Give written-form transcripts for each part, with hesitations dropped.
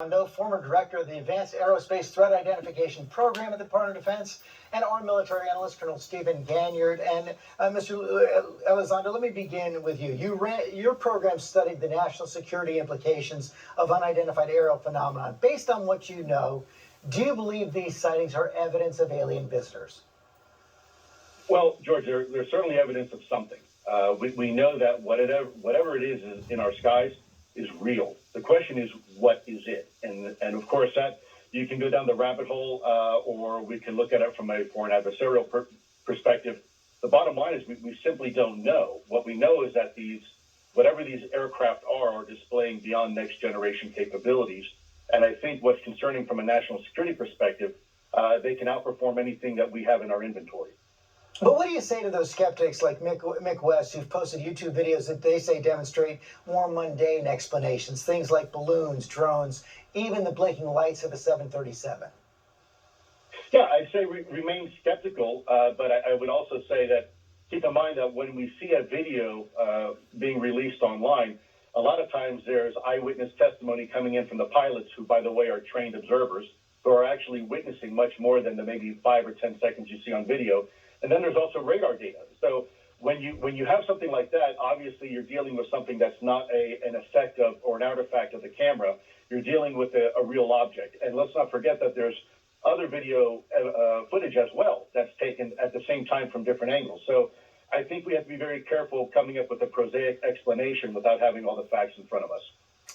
Elizondo, former director of the Advanced Aerospace Threat Identification Program at the Department of Defense, and our military analyst, Colonel Stephen Ganyard. And Mr. Elizondo, let me begin with you. Your program studied the national security implications of unidentified aerial phenomenon. Based on what you know, do you believe these sightings are evidence of alien visitors? Well, George, there's certainly evidence of something. We know that whatever it is in our skies is real. The question is, what is it? And of course, that you can go down the rabbit hole, or we can look at it from an adversarial perspective. The bottom line is we simply don't know. What we know is that whatever these aircraft are displaying beyond next generation capabilities. And I think what's concerning from a national security perspective, they can outperform anything that we have in our inventory. But what do you say to those skeptics like Mick West, who've posted YouTube videos that they say demonstrate more mundane explanations, things like balloons, drones, even the blinking lights of a 737? Yeah, I'd say remain skeptical, but I would also say that keep in mind that when we see a video being released online, a lot of times there's eyewitness testimony coming in from the pilots, who, by the way, are trained observers, who are actually witnessing much more than the maybe 5 or 10 seconds you see on video. And then there's also radar data. So when you have something like that, obviously you're dealing with something that's not an effect of or an artifact of the camera. You're dealing with a real object. And let's not forget that there's other video footage as well that's taken at the same time from different angles. So I think we have to be very careful coming up with a prosaic explanation without having all the facts in front of us.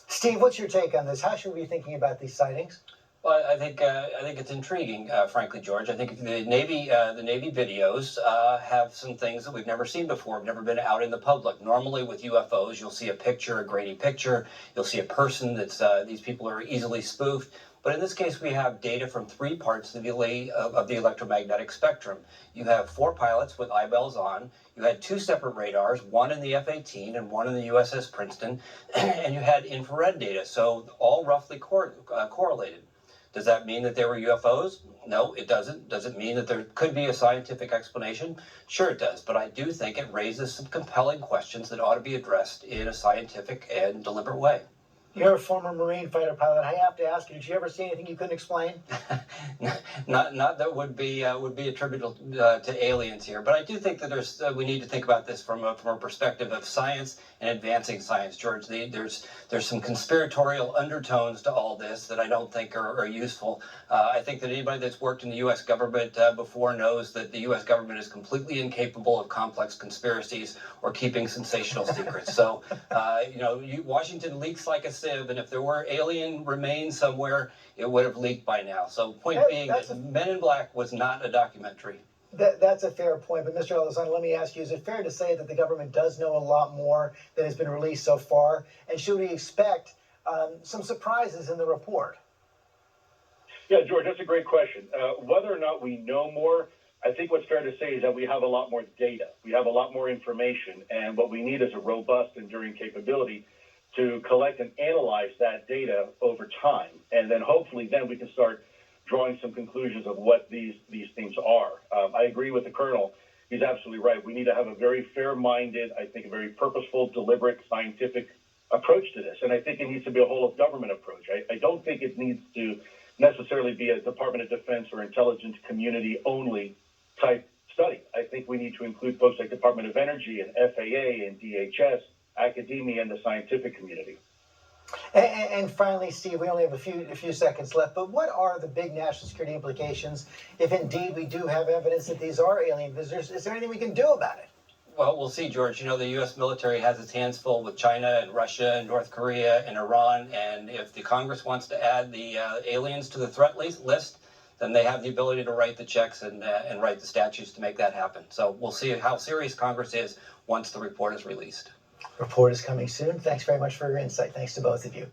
Steve, what's your take on this? How should we be thinking about these sightings? Well, I think it's intriguing, frankly, George. I think the Navy videos have some things that we've never seen before, have never been out in the public. Normally with UFOs, you'll see a picture, a grainy picture. You'll see a person that's, these people are easily spoofed. But in this case, we have data from 3 parts of the electromagnetic spectrum. You have 4 pilots with eyebells on. You had 2 separate radars, one in the F-18 and one in the USS Princeton, and you had infrared data, so all roughly correlated. Does that mean that they were UFOs? No, it doesn't. Does it mean that there could be a scientific explanation? Sure it does, but I do think it raises some compelling questions that ought to be addressed in a scientific and deliberate way. You're a former Marine fighter pilot. I have to ask you, did you ever see anything you couldn't explain? not that would be attributable to aliens here, but I do think that we need to think about this from a perspective of science and advancing science, George. There's some conspiratorial undertones to all this that I don't think are useful. I think that anybody that's worked in the U.S. government before knows that the U.S. government is completely incapable of complex conspiracies or keeping sensational secrets. So, Washington leaks like a sieve, and if there were alien remains somewhere, it would have leaked by now. So point being that Men in Black was not a documentary. That's a fair point. But Mr. Elizondo, let me ask you, is it fair to say that the government does know a lot more than has been released so far? And should we expect some surprises in the report? Yeah, George, that's a great question. Whether or not we know more, I think what's fair to say is that we have a lot more data. We have a lot more information. And what we need is a robust, enduring capability to collect and analyze that data over time. And then hopefully then we can start drawing some conclusions of what these things are. I agree with the Colonel. He's absolutely right. We need to have a very fair-minded, I think a very purposeful, deliberate, scientific approach to this. And I think it needs to be a whole-of-government approach. I don't think it needs to necessarily be a Department of Defense or intelligence community-only type study. I think we need to include folks like Department of Energy and FAA and DHS, academia, and the scientific community. And finally, Steve, we only have a few seconds left, but what are the big national security implications if indeed we do have evidence that these are alien visitors? Is there anything we can do about it? Well, we'll see, George. You know, the U.S. military has its hands full with China and Russia and North Korea and Iran, and if the Congress wants to add the aliens to the threat list, then they have the ability to write the checks and write the statutes to make that happen. So we'll see how serious Congress is once the report is released. Report is coming soon. Thanks very much for your insight. Thanks to both of you.